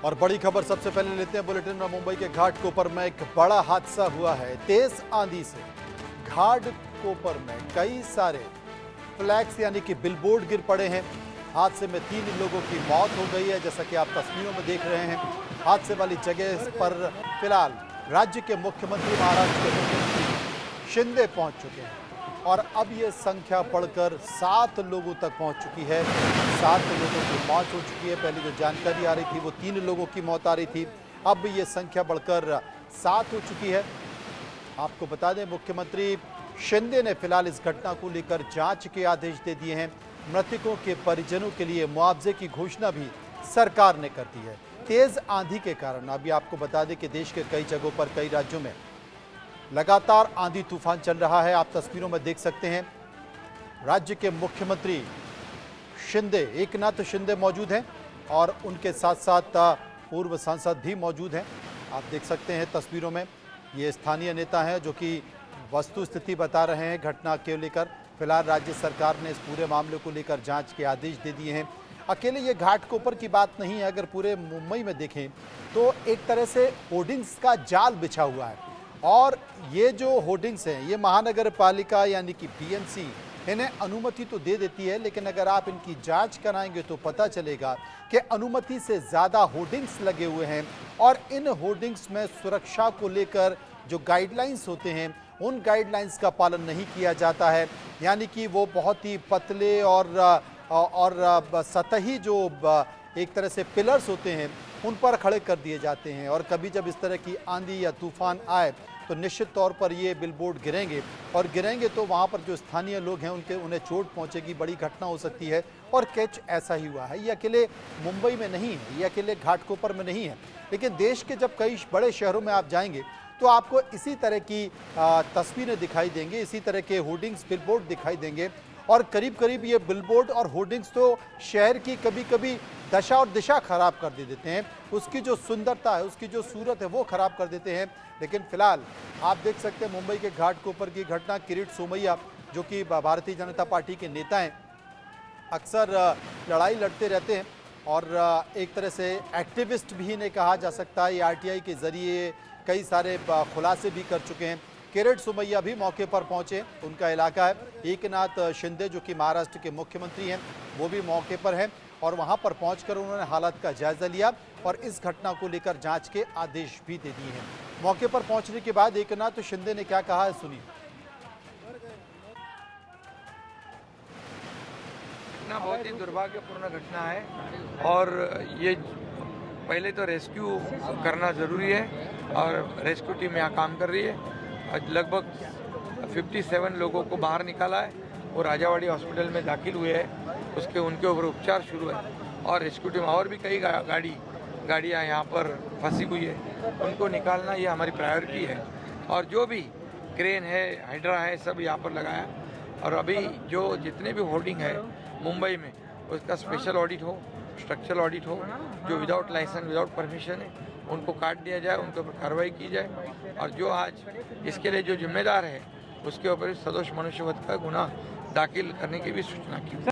और बड़ी खबर सबसे पहले लेते हैं बुलेटिन में। मुंबई के घाटकोपर में एक बड़ा हादसा हुआ है। तेज आंधी से घाटकोपर में कई सारे फ्लैग्स यानी कि बिलबोर्ड गिर पड़े हैं। हादसे में 3 लोगों की मौत हो गई है, जैसा कि आप तस्वीरों में देख रहे हैं। हादसे वाली जगह पर फिलहाल राज्य के मुख्यमंत्री, महाराष्ट्र के मुख्यमंत्री शिंदे पहुंच चुके हैं और अब ये संख्या बढ़कर 7 लोगों तक पहुंच चुकी है। 7 लोगों की मौत हो चुकी है। पहले जो जानकारी आ रही थी वो 3 लोगों की मौत आ रही थी, अब ये संख्या बढ़कर 7 हो चुकी है। आपको बता दें, मुख्यमंत्री शिंदे ने फिलहाल इस घटना को लेकर जांच के आदेश दे दिए हैं। मृतकों के परिजनों के लिए मुआवजे की घोषणा भी सरकार ने कर दी है। तेज आंधी के कारण अभी आपको बता दें कि देश के कई जगहों पर, कई राज्यों में लगातार आंधी तूफान चल रहा है। आप तस्वीरों में देख सकते हैं। राज्य के मुख्यमंत्री शिंदे, एकनाथ शिंदे मौजूद हैं और उनके साथ साथ पूर्व सांसद भी मौजूद हैं। आप देख सकते हैं तस्वीरों में, ये स्थानीय नेता हैं जो कि वस्तु स्थिति बता रहे हैं घटना के लेकर। फिलहाल राज्य सरकार ने इस पूरे मामले को लेकर जांच के आदेश दे दिए हैं। अकेले ये घाटकोपर की बात नहीं है, अगर पूरे मुंबई में देखें तो एक तरह से होर्डिंग्स का जाल बिछा हुआ है। और ये जो होर्डिंग्स हैं, ये महानगर पालिका यानी कि बीएमसी इन्हें अनुमति तो दे देती है, लेकिन अगर आप इनकी जांच कराएंगे तो पता चलेगा कि अनुमति से ज़्यादा होर्डिंग्स लगे हुए हैं। और इन होर्डिंग्स में सुरक्षा को लेकर जो गाइडलाइंस होते हैं, उन गाइडलाइंस का पालन नहीं किया जाता है। यानी कि वो बहुत ही पतले और सतही जो एक तरह से पिलर्स होते हैं, उन पर खड़े कर दिए जाते हैं। और कभी जब इस तरह की आंधी या तूफान आए तो निश्चित तौर पर ये बिलबोर्ड गिरेंगे, और गिरेंगे तो वहाँ पर जो स्थानीय लोग हैं उन्हें चोट पहुँचेगी, बड़ी घटना हो सकती है। और कैच ऐसा ही हुआ है। ये अकेले मुंबई में नहीं है, ये अकेले घाटकोपर में नहीं है, लेकिन देश के जब कई बड़े शहरों में आप जाएंगे तो आपको इसी तरह की तस्वीरें दिखाई देंगी, इसी तरह के होर्डिंग्स, बिलबोर्ड दिखाई देंगे। और करीब करीब ये बिलबोर्ड और होर्डिंग्स तो शहर की कभी कभी दशा और दिशा खराब कर देते हैं। उसकी जो सुंदरता है, उसकी जो सूरत है, वो खराब कर देते हैं। लेकिन फिलहाल आप देख सकते हैं मुंबई के घाटकोपर की घटना। किरीट सोमैया जो कि भारतीय जनता पार्टी के नेता हैं, अक्सर लड़ाई लड़ते रहते हैं और एक तरह से एक्टिविस्ट भी इन्हें कहा जा सकता है। ये आरटीआई के जरिए कई सारे खुलासे भी कर चुके हैं। किरीट सोमैया भी मौके पर पहुंचे, उनका इलाका है। एकनाथ शिंदे जो कि महाराष्ट्र के मुख्यमंत्री हैं, वो भी मौके पर हैं और वहां पर पहुंचकर उन्होंने हालात का जायजा लिया और इस घटना को लेकर जांच के आदेश भी दे दिए हैं। मौके पर पहुंचने के बाद एकनाथ शिंदे ने क्या कहा है, सुनिए। घटना बहुत ही दुर्भाग्यपूर्ण घटना है और ये पहले तो रेस्क्यू करना ज़रूरी है और रेस्क्यू टीम यहाँ काम कर रही है। लगभग 57 लोगों को बाहर निकाला है और राजावाड़ी हॉस्पिटल में दाखिल हुए हैं। उसके उनके ऊपर उपचार शुरू है और रेस्क्यू टीम और भी कई गाड़ियाँ यहाँ पर फंसी हुई है, उनको निकालना ये हमारी प्रायोरिटी है। और जो भी क्रेन है, हाइड्रा है, सब यहाँ पर लगाया। और अभी जो जितने भी होर्डिंग है मुंबई में, उसका स्पेशल ऑडिट हो, स्ट्रक्चरल ऑडिट हो। जो विदाउट लाइसेंस, विदाउट परमिशन है, उनको काट दिया जाए, उनके ऊपर कार्रवाई की जाए। और जो आज इसके लिए जो जिम्मेदार है, उसके ऊपर सदोष मनुष्यवध का गुनाह दाखिल करने की भी सूचना की।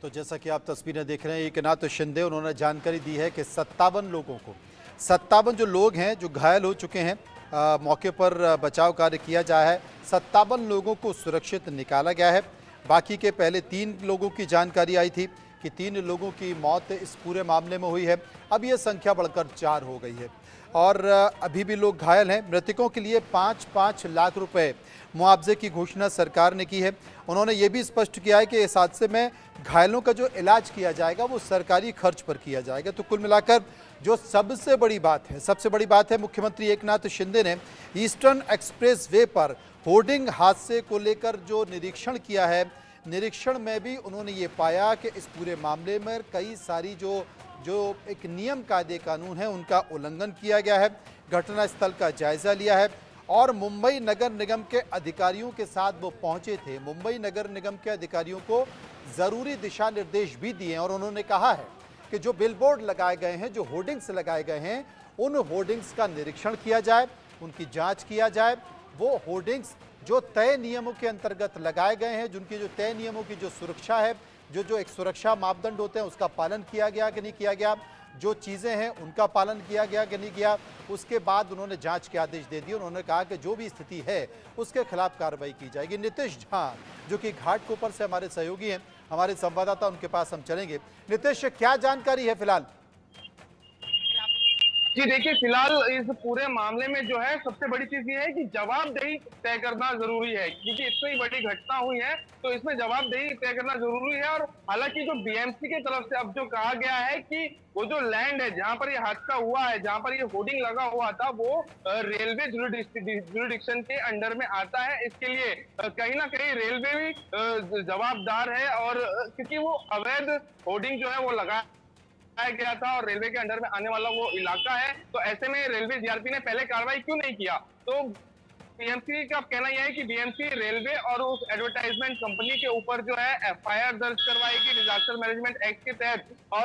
तो जैसा कि आप तस्वीरें देख रहे हैं, एकनाथ शिंदे, उन्होंने जानकारी दी है कि 57 लोगों को, 57 जो लोग हैं जो घायल हो चुके हैं, मौके पर बचाव कार्य किया जाए है। 57 लोगों को सुरक्षित निकाला गया है। बाकी के पहले 3 लोगों की जानकारी आई थी कि 3 लोगों की मौत इस पूरे मामले में हुई है। अब ये संख्या बढ़कर 4 हो गई है और अभी भी लोग घायल हैं। मृतकों के लिए 5-5 लाख रुपए मुआवजे की घोषणा सरकार ने की है। उन्होंने ये भी स्पष्ट किया है कि इस हादसे में घायलों का जो इलाज किया जाएगा वो सरकारी खर्च पर किया जाएगा। तो कुल मिलाकर जो सबसे बड़ी बात है, मुख्यमंत्री एकनाथ शिंदे ने ईस्टर्न एक्सप्रेस वे पर होर्डिंग हादसे को लेकर जो निरीक्षण किया है, निरीक्षण में भी उन्होंने ये पाया कि इस पूरे मामले में कई सारी जो एक नियम कायदे कानून है, उनका उल्लंघन किया गया है। घटनास्थल का जायजा लिया है और मुंबई नगर निगम के अधिकारियों के साथ वो पहुंचे थे। मुंबई नगर निगम के अधिकारियों को ज़रूरी दिशा निर्देश भी दिए और उन्होंने कहा है कि जो बिलबोर्ड लगाए गए हैं, जो होर्डिंग्स लगाए गए हैं, उन होर्डिंग्स का निरीक्षण किया जाए, उनकी जाँच किया जाए। वो होर्डिंग्स जो तय नियमों के अंतर्गत लगाए गए हैं, जिनकी जो तय नियमों की जो सुरक्षा है, जो एक सुरक्षा मापदंड होते हैं, उसका पालन किया गया कि नहीं किया गया। जो चीज़ें हैं उनका पालन किया गया कि नहीं किया। उसके बाद उन्होंने जांच के आदेश दे दिए। उन्होंने कहा कि जो भी स्थिति है उसके खिलाफ कार्रवाई की जाएगी। नीतीश झा जो कि घाटकोपर से हमारे सहयोगी हैं, हमारे संवाददाता, उनके पास हम चलेंगे। नीतीश, क्या जानकारी है फिलहाल? जी देखिए, फिलहाल इस पूरे मामले में जो है सबसे बड़ी चीज ये है कि जवाबदेही तय करना जरूरी है, क्योंकि इतनी बड़ी घटना हुई है तो इसमें जवाबदेही तय करना जरूरी है। और हालांकि जो बीएमसी की तरफ से अब जो कहा गया है कि वो जो लैंड है जहां पर ये हादसा हुआ है, जहां पर ये होर्डिंग लगा हुआ था, वो रेलवे जुरिडिक्शन के अंडर में आता है। इसके लिए कहीं ना कहीं रेलवे भी जवाबदार है, और क्योंकि वो अवैध होर्डिंग जो है वो लगा गया था और रेलवे के अंडर में आने वाला वो इलाका है, तो ऐसे में रेलवे जीआरपी ने पहले कार्रवाई क्यों नहीं किया। तो बीएमसी का कहना यह है कि बीएमसी रेलवे और उस एडवर्टाइजमेंट कंपनी के ऊपर जो है एफआईआर दर्ज करवाएगी डिजास्टर मैनेजमेंट एक्ट के तहत। और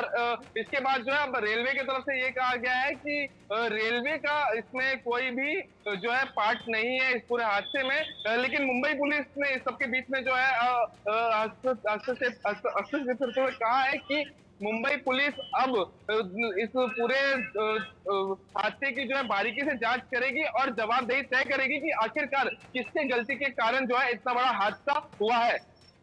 इसके बाद जो है अब रेलवे की तरफ से ये कहा गया है कि रेलवे का इसमें कोई भी जो है पार्ट नहीं है इस पूरे हादसे में। लेकिन मुंबई पुलिस ने इस सबके बीच में जो है हस्तक्षेप कहा है कि मुंबई पुलिस अब इस पूरे हादसे की जो है बारीकी से जांच करेगी और जवाबदेही तय करेगी कि आखिरकार किसके गलती के कारण जो है इतना बड़ा हादसा हुआ है।